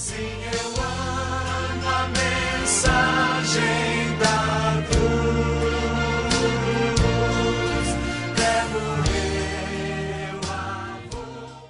Sim, eu amo a mensagem da cruz. Levo meu amor.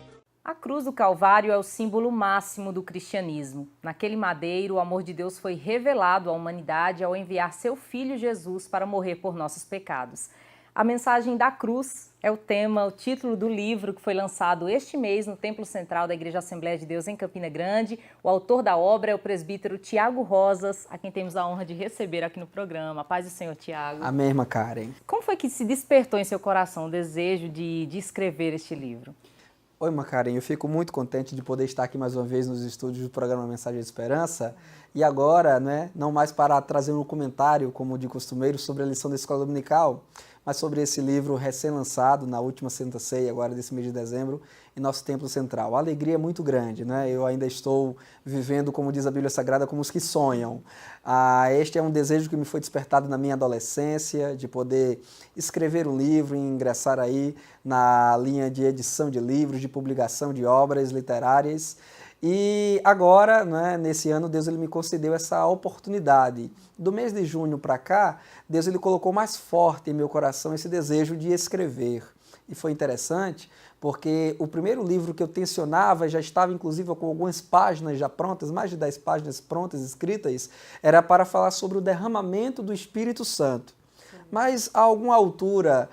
A cruz do Calvário é o símbolo máximo do cristianismo. Naquele madeiro, o amor de Deus foi revelado à humanidade ao enviar seu Filho Jesus para morrer por nossos pecados. A mensagem da cruz é o tema, o título do livro que foi lançado este mês no Templo Central da Igreja Assembleia de Deus em Campina Grande. O autor da obra é o presbítero Tiago Rosas, a quem temos a honra de receber aqui no programa. Paz do Senhor, Tiago. Amém, irmã Karen. Como foi que se despertou em seu coração o desejo de escrever este livro? Oi, irmã Karen, eu fico muito contente de poder estar aqui mais uma vez nos estúdios do programa Mensagem de Esperança. E agora, não mais para trazer um comentário, como de costumeiro, sobre a lição da Escola Dominical, mas sobre esse livro recém-lançado na última Santa Ceia, agora desse mês de dezembro, em nosso Templo Central. A alegria é muito grande, Eu ainda estou vivendo, como diz a Bíblia Sagrada, como os que sonham. Este é um desejo que me foi despertado na minha adolescência, de poder escrever um livro e ingressar aí na linha de edição de livros, de publicação de obras literárias. E agora, nesse ano, Deus ele me concedeu essa oportunidade. Do mês de junho para cá, Deus ele colocou mais forte em meu coração esse desejo de escrever. E foi interessante, porque o primeiro livro que eu tensionava, já estava inclusive com algumas páginas já prontas, mais de 10 páginas prontas, escritas, era para falar sobre o derramamento do Espírito Santo. Mas a alguma altura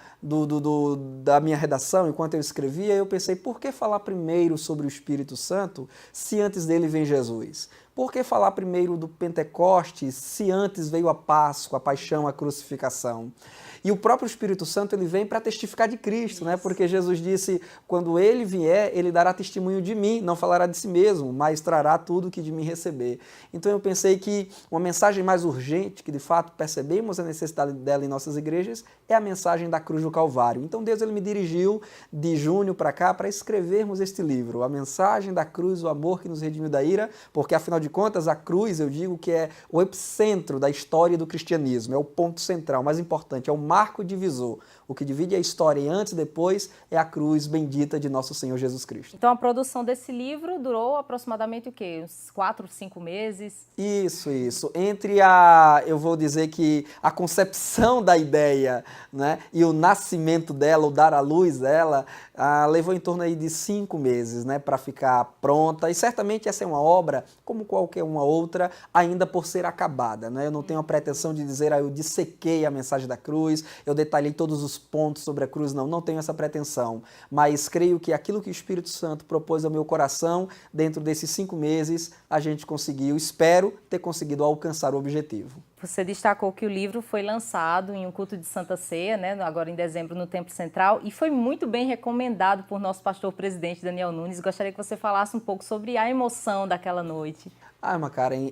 da minha redação, enquanto eu escrevia, eu pensei, por que falar primeiro sobre o Espírito Santo se antes dele vem Jesus? Por que falar primeiro do Pentecostes se antes veio a Páscoa, a paixão, a crucificação? E o próprio Espírito Santo ele vem para testificar de Cristo, Porque Jesus disse, quando ele vier, ele dará testemunho de mim, não falará de si mesmo, mas trará tudo o que de mim receber. Então eu pensei que uma mensagem mais urgente, que de fato percebemos a necessidade dela em nossas igrejas, é a mensagem da cruz do Calvário. Então Deus ele me dirigiu de junho para cá para escrevermos este livro, a mensagem da cruz, o amor que nos redimiu da ira, porque afinal de contas a cruz eu digo que é o epicentro da história do cristianismo, é o ponto central, mais importante, é o marco divisor. O que divide a história em antes e depois é a cruz bendita de nosso Senhor Jesus Cristo. Então a produção desse livro durou aproximadamente o quê? Uns 4, 5 meses? Isso. Eu vou dizer que a concepção da ideia, e o nascimento dela, o dar à luz dela, levou em torno aí de 5 meses, para ficar pronta. E certamente essa é uma obra, como qualquer uma outra, ainda por ser acabada, Eu não tenho a pretensão de dizer, eu dissequei a mensagem da cruz, eu detalhei todos os pontos sobre a cruz, não tenho essa pretensão, mas creio que aquilo que o Espírito Santo propôs ao meu coração, dentro desses 5 meses, a gente conseguiu, espero ter conseguido alcançar o objetivo. Você destacou que o livro foi lançado em um culto de Santa Ceia, agora em dezembro no Templo Central, e foi muito bem recomendado por nosso pastor-presidente Daniel Nunes. Gostaria que você falasse um pouco sobre a emoção daquela noite. Irmã Karen,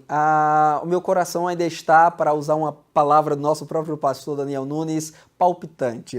o meu coração ainda está, para usar uma palavra do nosso próprio pastor Daniel Nunes, palpitante,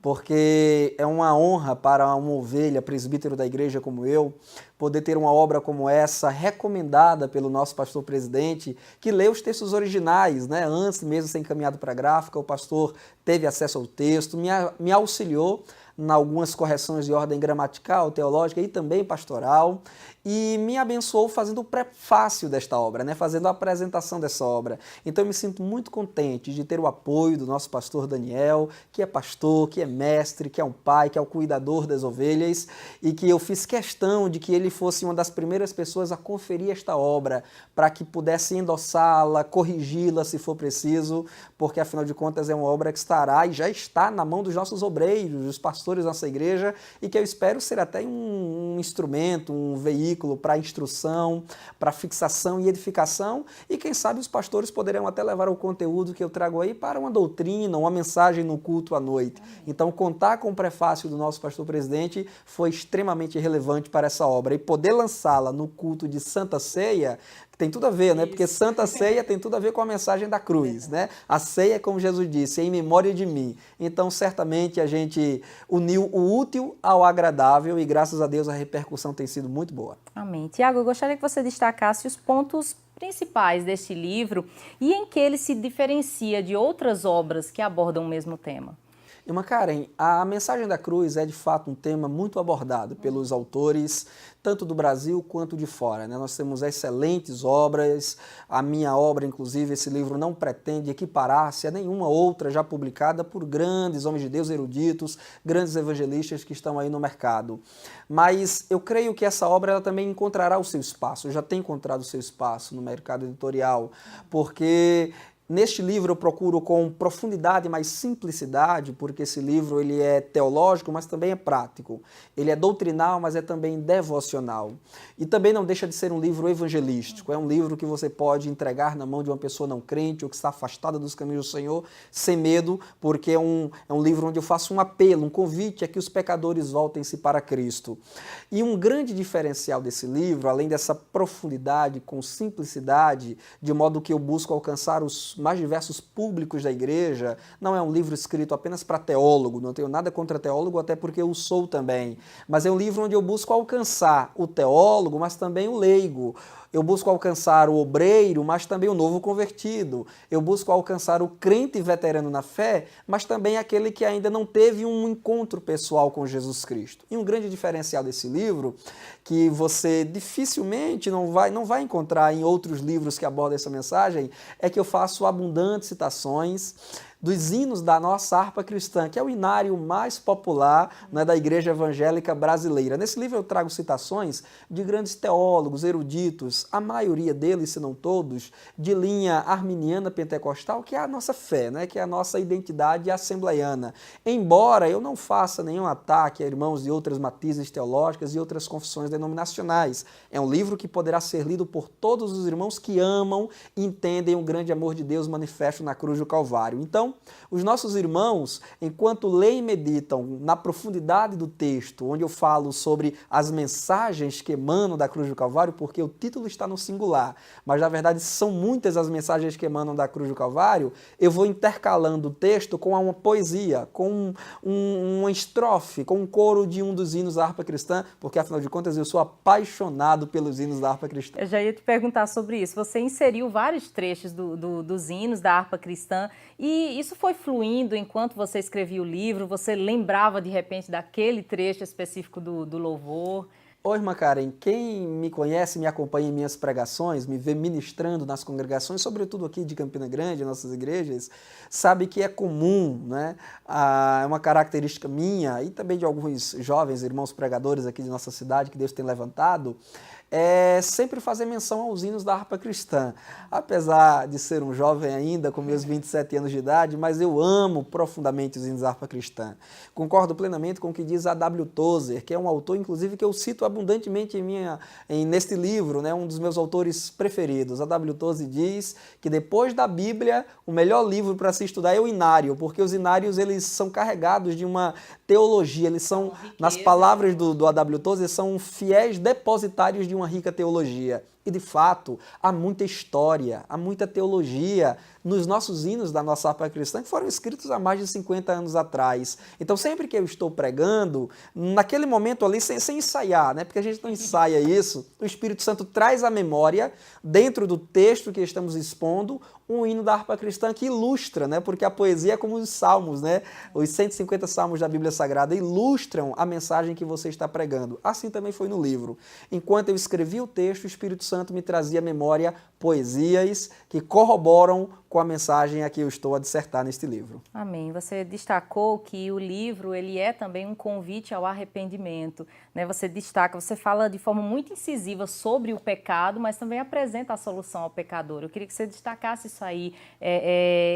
Porque é uma honra para uma ovelha, presbítero da igreja como eu, poder ter uma obra como essa, recomendada pelo nosso pastor-presidente, que lê os textos originais, Antes mesmo de ser encaminhado para a gráfica, o pastor teve acesso ao texto, me auxiliou em algumas correções de ordem gramatical, teológica e também pastoral, e me abençoou fazendo o prefácio desta obra, fazendo a apresentação dessa obra. Então eu me sinto muito contente de ter o apoio do nosso pastor Daniel, que é pastor, que é mestre, que é um pai, que é o cuidador das ovelhas, e que eu fiz questão de que ele fosse uma das primeiras pessoas a conferir esta obra, para que pudesse endossá-la, corrigi-la se for preciso, porque afinal de contas é uma obra que estará e já está na mão dos nossos obreiros, dos pastores da nossa igreja, e que eu espero ser até um instrumento, um veículo para instrução, para fixação e edificação, e quem sabe os pastores poderão até levar o conteúdo que eu trago aí para uma doutrina, uma mensagem no culto à noite. Então contar com o prefácio do nosso pastor-presidente foi extremamente relevante para essa obra, e poder lançá-la no culto de Santa Ceia tem tudo a ver, Porque Santa Ceia tem tudo a ver com a mensagem da cruz, A ceia, como Jesus disse, é em memória de mim. Então, certamente, a gente uniu o útil ao agradável e, graças a Deus, a repercussão tem sido muito boa. Amém. Tiago, eu gostaria que você destacasse os pontos principais deste livro e em que ele se diferencia de outras obras que abordam o mesmo tema. Irmã Karen, a mensagem da cruz é de fato um tema muito abordado pelos autores, tanto do Brasil quanto de fora, né? Nós temos excelentes obras, a minha obra, inclusive, esse livro não pretende equiparar-se a nenhuma outra já publicada por grandes homens de Deus eruditos, grandes evangelistas que estão aí no mercado. Mas eu creio que essa obra ela também encontrará o seu espaço, já tem encontrado o seu espaço no mercado editorial, porque neste livro eu procuro com profundidade, mas simplicidade, porque esse livro ele é teológico, mas também é prático. Ele é doutrinal, mas é também devocional. E também não deixa de ser um livro evangelístico. É um livro que você pode entregar na mão de uma pessoa não crente ou que está afastada dos caminhos do Senhor, sem medo, porque é um livro onde eu faço um apelo, um convite a que os pecadores voltem-se para Cristo. E um grande diferencial desse livro, além dessa profundidade com simplicidade, de modo que eu busco alcançar os mais diversos públicos da igreja, não é um livro escrito apenas para teólogo, não tenho nada contra teólogo, até porque eu sou também, mas é um livro onde eu busco alcançar o teólogo, mas também o leigo. Eu busco alcançar o obreiro, mas também o novo convertido. Eu busco alcançar o crente veterano na fé, mas também aquele que ainda não teve um encontro pessoal com Jesus Cristo. E um grande diferencial desse livro, que você dificilmente não vai encontrar em outros livros que abordam essa mensagem, é que eu faço abundantes citações dos hinos da nossa harpa cristã, que é o hinário mais popular, né, da igreja evangélica brasileira. Nesse livro eu trago citações de grandes teólogos, eruditos, a maioria deles, se não todos, de linha arminiana pentecostal, que é a nossa fé, né, que é a nossa identidade assembleiana. Embora eu não faça nenhum ataque a irmãos de outras matizes teológicas e outras confissões denominacionais. É um livro que poderá ser lido por todos os irmãos que amam e entendem o grande amor de Deus manifesto na cruz do Calvário. Então, os nossos irmãos, enquanto leem e meditam na profundidade do texto, onde eu falo sobre as mensagens que emanam da cruz do Calvário, porque o título está no singular, mas na verdade são muitas as mensagens que emanam da cruz do Calvário, eu vou intercalando o texto com uma poesia, com uma estrofe, com um coro de um dos hinos da harpa cristã, porque afinal de contas eu sou apaixonado pelos hinos da harpa cristã. Eu já ia te perguntar sobre isso. Você inseriu vários trechos dos hinos da harpa cristã e isso foi fluindo enquanto você escrevia o livro? Você lembrava de repente daquele trecho específico do louvor? Oi, irmã Karen, quem me conhece, me acompanha em minhas pregações, me vê ministrando nas congregações, sobretudo aqui de Campina Grande, nossas igrejas, sabe que é comum, né? É uma característica minha e também de alguns jovens irmãos pregadores aqui de nossa cidade que Deus tem levantado, é sempre fazer menção aos hinos da harpa cristã. Apesar de ser um jovem ainda, com meus 27 anos de idade, mas eu amo profundamente os hinos da harpa cristã. Concordo plenamente com o que diz A.W. Tozer, que é um autor, inclusive, que eu cito abundantemente neste livro, né, um dos meus autores preferidos. A.W. Tozer diz que depois da Bíblia, o melhor livro para se estudar é o Inário, porque os Inários eles são carregados de uma teologia, eles são, nas palavras do A.W. Tozer, são fiéis depositários de uma rica teologia. E, de fato, há muita história, há muita teologia nos nossos hinos da nossa harpa cristã que foram escritos há mais de 50 anos atrás. Então, sempre que eu estou pregando, naquele momento ali, sem ensaiar, né? Porque a gente não ensaia isso, o Espírito Santo traz à memória, dentro do texto que estamos expondo, um hino da harpa cristã que ilustra, né? Porque a poesia é como os salmos, né? Os 150 salmos da Bíblia Sagrada ilustram a mensagem que você está pregando. Assim também foi no livro. Enquanto eu escrevi o texto, o Espírito Santo me trazia à memória poesias que corroboram com a mensagem a que eu estou a dissertar neste livro. Amém. Você destacou que o livro ele é também um convite ao arrependimento, né? Você destaca, você fala de forma muito incisiva sobre o pecado, mas também apresenta a solução ao pecador. Eu queria que você destacasse isso aí,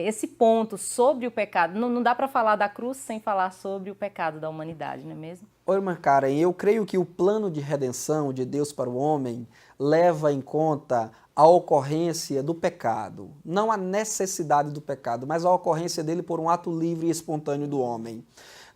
esse ponto sobre o pecado. Não dá para falar da cruz sem falar sobre o pecado da humanidade, não é mesmo? Oi, irmã Karen, eu creio que o plano de redenção de Deus para o homem leva em conta a ocorrência do pecado. Não a necessidade do pecado, mas a ocorrência dele por um ato livre e espontâneo do homem.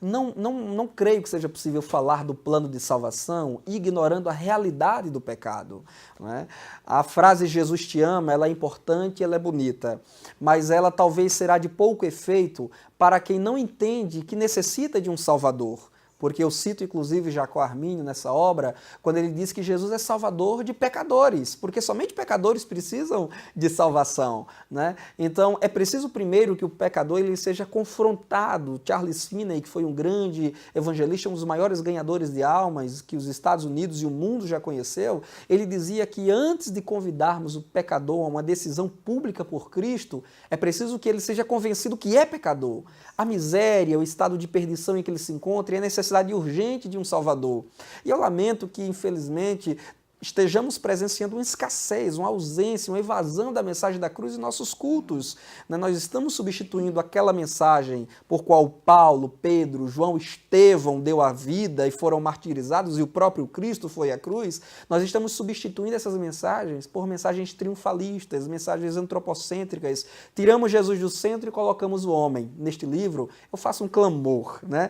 Não creio que seja possível falar do plano de salvação ignorando a realidade do pecado. Não é? A frase Jesus te ama, ela é importante, ela é bonita, mas ela talvez será de pouco efeito para quem não entende que necessita de um Salvador. porque eu cito inclusive Jacó Arminio nessa obra, quando ele diz que Jesus é salvador de pecadores, porque somente pecadores precisam de salvação, né? Então é preciso primeiro que o pecador ele seja confrontado. Charles Finney, que foi um grande evangelista, um dos maiores ganhadores de almas que os Estados Unidos e o mundo já conheceu, ele dizia que antes de convidarmos o pecador a uma decisão pública por Cristo, é preciso que ele seja convencido que é pecador. A miséria, o estado de perdição em que ele se encontra e a necessidade urgente de um Salvador. E eu lamento que, infelizmente, estejamos presenciando uma escassez, uma ausência, uma evasão da mensagem da cruz em nossos cultos. Nós estamos substituindo aquela mensagem por qual Paulo, Pedro, João, Estevão deu a vida e foram martirizados e o próprio Cristo foi à cruz. Nós estamos substituindo essas mensagens por mensagens triunfalistas, mensagens antropocêntricas. Tiramos Jesus do centro e colocamos o homem. Neste livro, eu faço um clamor, né?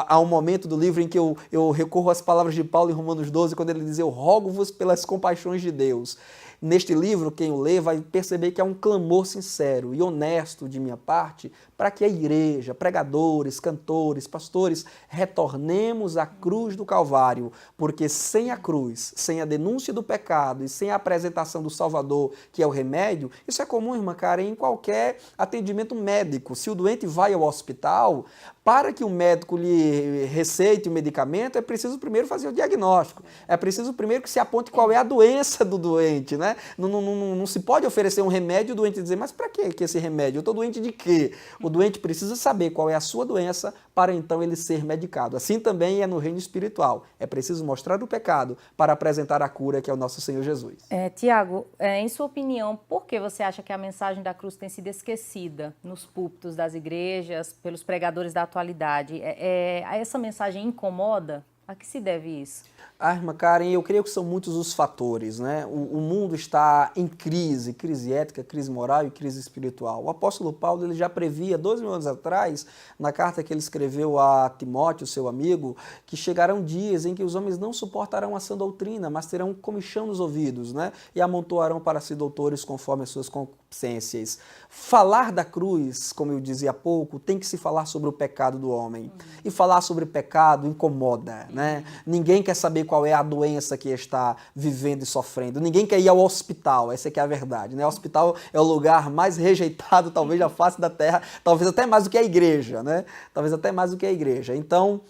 Há um momento do livro em que eu recorro às palavras de Paulo em Romanos 12, quando ele diz: eu rogo-vos pelas compaixões de Deus. Neste livro, quem o lê vai perceber que é um clamor sincero e honesto de minha parte para que a igreja, pregadores, cantores, pastores, retornemos à cruz do Calvário, porque sem a cruz, sem a denúncia do pecado e sem a apresentação do Salvador, que é o remédio, isso é comum, irmã Karen, em qualquer atendimento médico. Se o doente vai ao hospital, para que o médico lhe receite o medicamento, é preciso primeiro fazer o diagnóstico. É preciso primeiro que se aponte qual é a doença do doente, né? Não se pode oferecer um remédio e o doente dizer: mas para que esse remédio? Eu estou doente de quê? O doente precisa saber qual é a sua doença para então ele ser medicado. Assim também é no reino espiritual. É preciso mostrar o pecado para apresentar a cura, que é o nosso Senhor Jesus. Tiago, em sua opinião, por que você acha que a mensagem da cruz tem sido esquecida nos púlpitos das igrejas, pelos pregadores da atualidade? Essa mensagem incomoda? A que se deve isso? Irmã Karen, eu creio que são muitos os fatores, né? O mundo está em crise ética, crise moral e crise espiritual. O apóstolo Paulo ele já previa 2.000 anos atrás, na carta que ele escreveu a Timóteo, seu amigo, que chegarão dias em que os homens não suportarão a sã doutrina, mas terão comichão nos ouvidos, né? E amontoarão para si doutores conforme as suas concupiscências. Falar da cruz, como eu dizia há pouco, tem que se falar sobre o pecado do homem. E falar sobre pecado incomoda, né? Ninguém quer saber qual é a doença que está vivendo e sofrendo. Ninguém quer ir ao hospital, essa é que é a verdade, né? O hospital é o lugar mais rejeitado, talvez, da face da terra, talvez até mais do que a igreja, né? Talvez até mais do que a igreja. Então,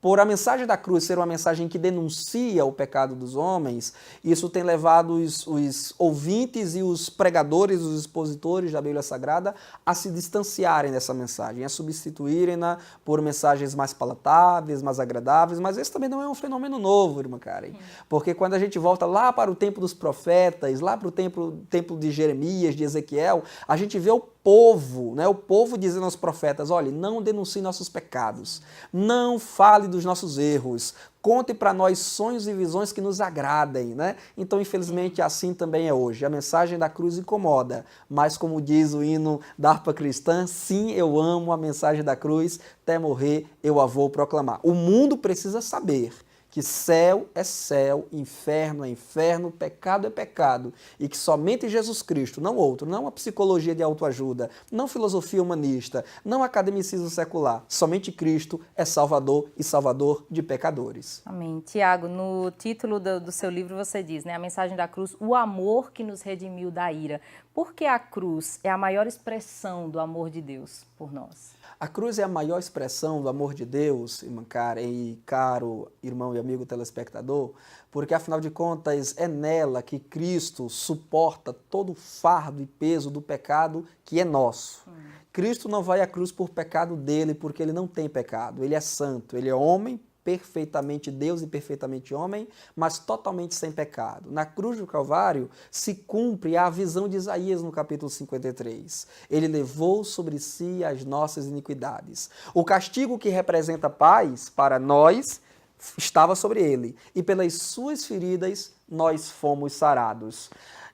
por a mensagem da cruz ser uma mensagem que denuncia o pecado dos homens, isso tem levado os ouvintes e os pregadores, os expositores da Bíblia Sagrada a se distanciarem dessa mensagem, a substituírem-na por mensagens mais palatáveis, mais agradáveis, mas esse também não é um fenômeno novo, irmã Karen, porque quando a gente volta lá para o tempo dos profetas, lá para o tempo de Jeremias, de Ezequiel, a gente vê o povo, né? O povo dizendo aos profetas: olha, não denuncie nossos pecados, não fale dos nossos erros, conte para nós sonhos e visões que nos agradem, né? Então, infelizmente, assim também é hoje. A mensagem da cruz incomoda, mas como diz o hino da harpa cristã, sim, eu amo a mensagem da cruz, até morrer eu a vou proclamar. O mundo precisa saber que céu é céu, inferno é inferno, pecado é pecado, e que somente Jesus Cristo, não outro, não a psicologia de autoajuda, não filosofia humanista, não academicismo secular, somente Cristo é Salvador e Salvador de pecadores. Amém. Tiago, no título do seu livro você diz, né, a mensagem da cruz, o amor que nos redimiu da ira. Por que a cruz é a maior expressão do amor de Deus por nós? A cruz é a maior expressão do amor de Deus, irmã Karen e caro irmão e amigo telespectador, porque afinal de contas é nela que Cristo suporta todo o fardo e peso do pecado que é nosso. Cristo não vai à cruz por pecado dele, porque ele não tem pecado, ele é santo, ele é homem, perfeitamente Deus e perfeitamente homem, mas totalmente sem pecado. Na cruz do Calvário se cumpre a visão de Isaías no capítulo 53. Ele levou sobre si as nossas iniquidades. O castigo que representa paz para nós estava sobre ele, e pelas suas feridas nós fomos sarados.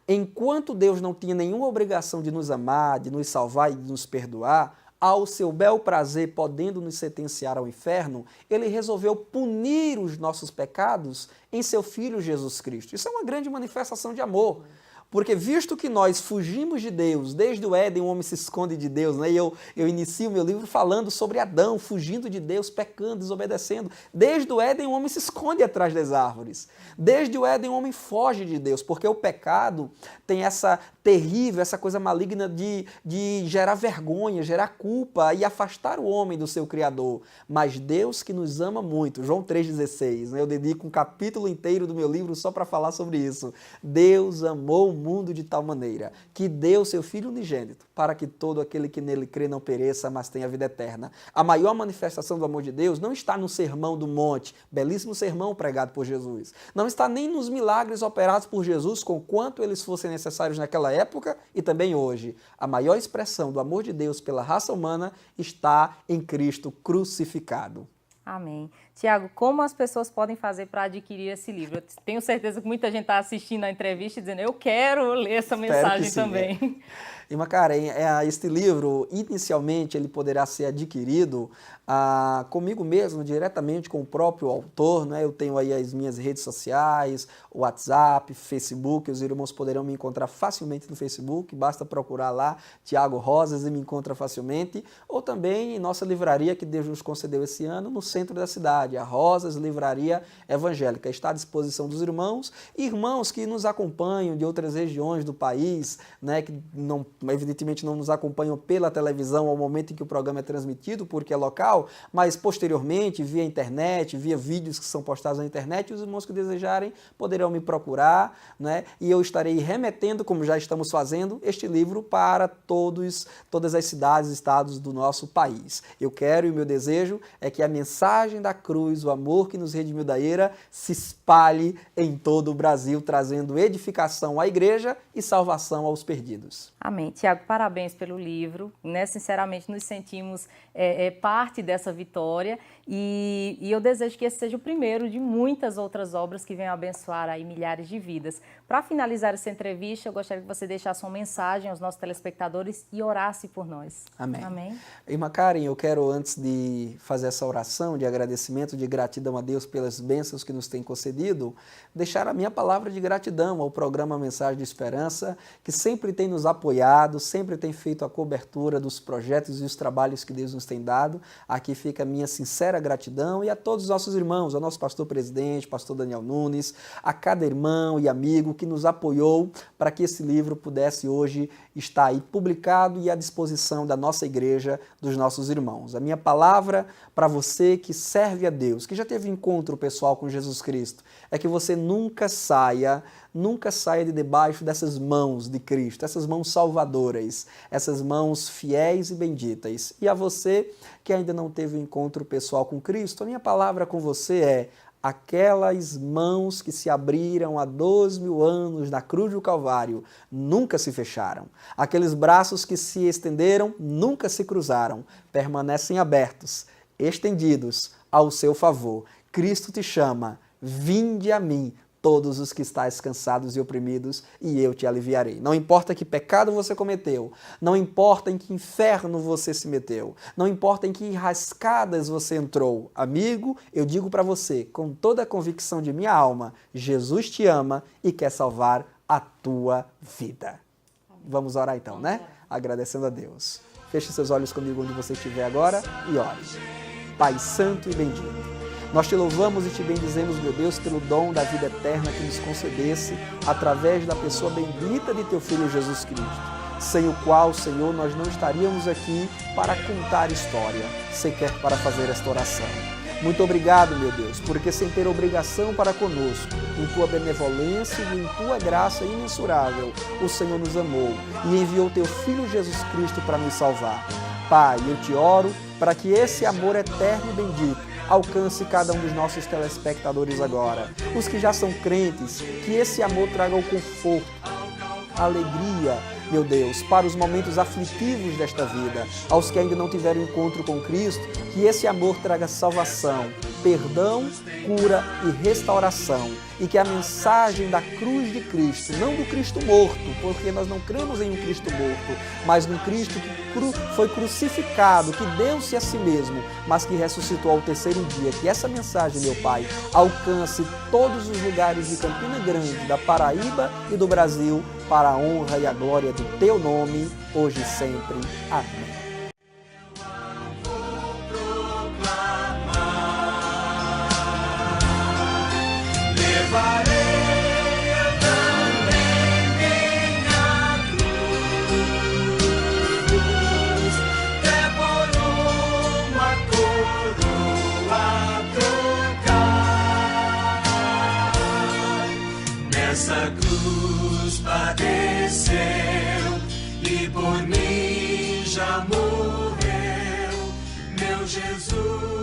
Enquanto Deus não tinha nenhuma obrigação de nos amar, de nos salvar e de nos perdoar, ao seu bel prazer, podendo nos sentenciar ao inferno, ele resolveu punir os nossos pecados em seu Filho Jesus Cristo. Isso é uma grande manifestação de amor. Porque visto que nós fugimos de Deus, desde o Éden o homem se esconde de Deus, né? E eu inicio meu livro falando sobre Adão, fugindo de Deus, pecando, desobedecendo. Desde o Éden o homem se esconde atrás das árvores. Desde o Éden o homem foge de Deus, porque o pecado tem essa terrível, essa coisa maligna de gerar vergonha, gerar culpa e afastar o homem do seu Criador. Mas Deus que nos ama muito, João 3,16, né? Eu dedico um capítulo inteiro do meu livro só para falar sobre isso. Deus amou o mundo de tal maneira que deu seu Filho unigênito para que todo aquele que nele crê não pereça, mas tenha vida eterna. A maior manifestação do amor de Deus não está no Sermão do Monte, belíssimo sermão pregado por Jesus. Não está nem nos milagres operados por Jesus, com quanto eles fossem necessários naquela época e também hoje. A maior expressão do amor de Deus pela raça humana está em Cristo crucificado. Amém. Tiago, como as pessoas podem fazer para adquirir esse livro? Eu tenho certeza que muita gente está assistindo a entrevista e dizendo, eu quero ler essa mensagem também. Irmã Karen, este livro, inicialmente, ele poderá ser adquirido comigo mesmo, diretamente com o próprio autor, né? Eu tenho aí as minhas redes sociais, WhatsApp, Facebook, os irmãos poderão me encontrar facilmente no Facebook, basta procurar lá, Tiago Rosas, e me encontra facilmente, ou também em nossa livraria que Deus nos concedeu esse ano, no centro da cidade, a Rosas Livraria Evangélica. Está à disposição dos irmãos que nos acompanham de outras regiões do país, né? Que evidentemente não nos acompanham pela televisão ao momento em que o programa é transmitido, porque é local, mas posteriormente, via internet, via vídeos que são postados na internet, os irmãos que desejarem poderão me procurar, né? E eu estarei remetendo, como já estamos fazendo, este livro para todas as cidades e estados do nosso país. Eu quero e o meu desejo é que a mensagem da cruz, o amor que nos redimiu da ira, se espalhe em todo o Brasil, trazendo edificação à igreja e salvação aos perdidos. Amém. Tiago, parabéns pelo livro, né? Sinceramente, nos sentimos parte dessa vitória e eu desejo que esse seja o primeiro de muitas outras obras que venham abençoar aí milhares de vidas. Para finalizar essa entrevista, eu gostaria que você deixasse uma mensagem aos nossos telespectadores e orasse por nós. Amém. Amém. Irmã Karen, eu quero, antes de fazer essa oração de agradecimento, de gratidão a Deus pelas bênçãos que nos tem concedido, deixar a minha palavra de gratidão ao programa Mensagem de Esperança, que sempre tem nos apoiado, sempre tem feito a cobertura dos projetos e os trabalhos que Deus nos tem dado. Aqui fica a minha sincera gratidão e a todos os nossos irmãos, ao nosso pastor presidente, pastor Daniel Nunes, a cada irmão e amigo que nos apoiou para que esse livro pudesse hoje estar aí publicado e à disposição da nossa igreja, dos nossos irmãos. A minha palavra para você que serve a Deus, que já teve encontro pessoal com Jesus Cristo, é que você nunca saia de debaixo dessas mãos de Cristo, essas mãos salvadoras, essas mãos fiéis e benditas. E a você que ainda não teve um encontro pessoal com Cristo, a minha palavra com você é: aquelas mãos que se abriram há 2000 anos na cruz do Calvário nunca se fecharam. Aqueles braços que se estenderam nunca se cruzaram, permanecem abertos, estendidos ao seu favor. Cristo te chama, vinde a mim, todos os que estáis cansados e oprimidos, e eu te aliviarei. Não importa que pecado você cometeu, não importa em que inferno você se meteu, não importa em que enrascadas você entrou. Amigo, eu digo para você, com toda a convicção de minha alma, Jesus te ama e quer salvar a tua vida. Vamos orar então, né? Agradecendo a Deus. Feche seus olhos comigo onde você estiver agora e ore. Pai santo e bendito, nós te louvamos e te bendizemos, meu Deus, pelo dom da vida eterna que nos concedesse através da pessoa bendita de teu Filho Jesus Cristo, sem o qual, Senhor, nós não estaríamos aqui para contar história, sequer para fazer esta oração. Muito obrigado, meu Deus, porque sem ter obrigação para conosco, em tua benevolência e em tua graça imensurável, o Senhor nos amou e enviou teu Filho Jesus Cristo para nos salvar. Pai, eu te oro para que esse amor eterno e bendito alcance cada um dos nossos telespectadores agora. Os que já são crentes, que esse amor traga o conforto, a alegria, meu Deus, para os momentos aflitivos desta vida. Aos que ainda não tiveram encontro com Cristo, que esse amor traga salvação, perdão, cura e restauração. E que a mensagem da cruz de Cristo, não do Cristo morto, porque nós não cremos em um Cristo morto, mas num Cristo que foi crucificado, que deu-se a si mesmo, mas que ressuscitou ao terceiro dia. Que essa mensagem, meu Pai, alcance todos os lugares de Campina Grande, da Paraíba e do Brasil, para a honra e a glória do Teu nome, hoje e sempre. Amém. Levarei eu também minha cruz, até por uma coroa trocar. Nessa cruz padeceu e por mim já morreu, meu Jesus.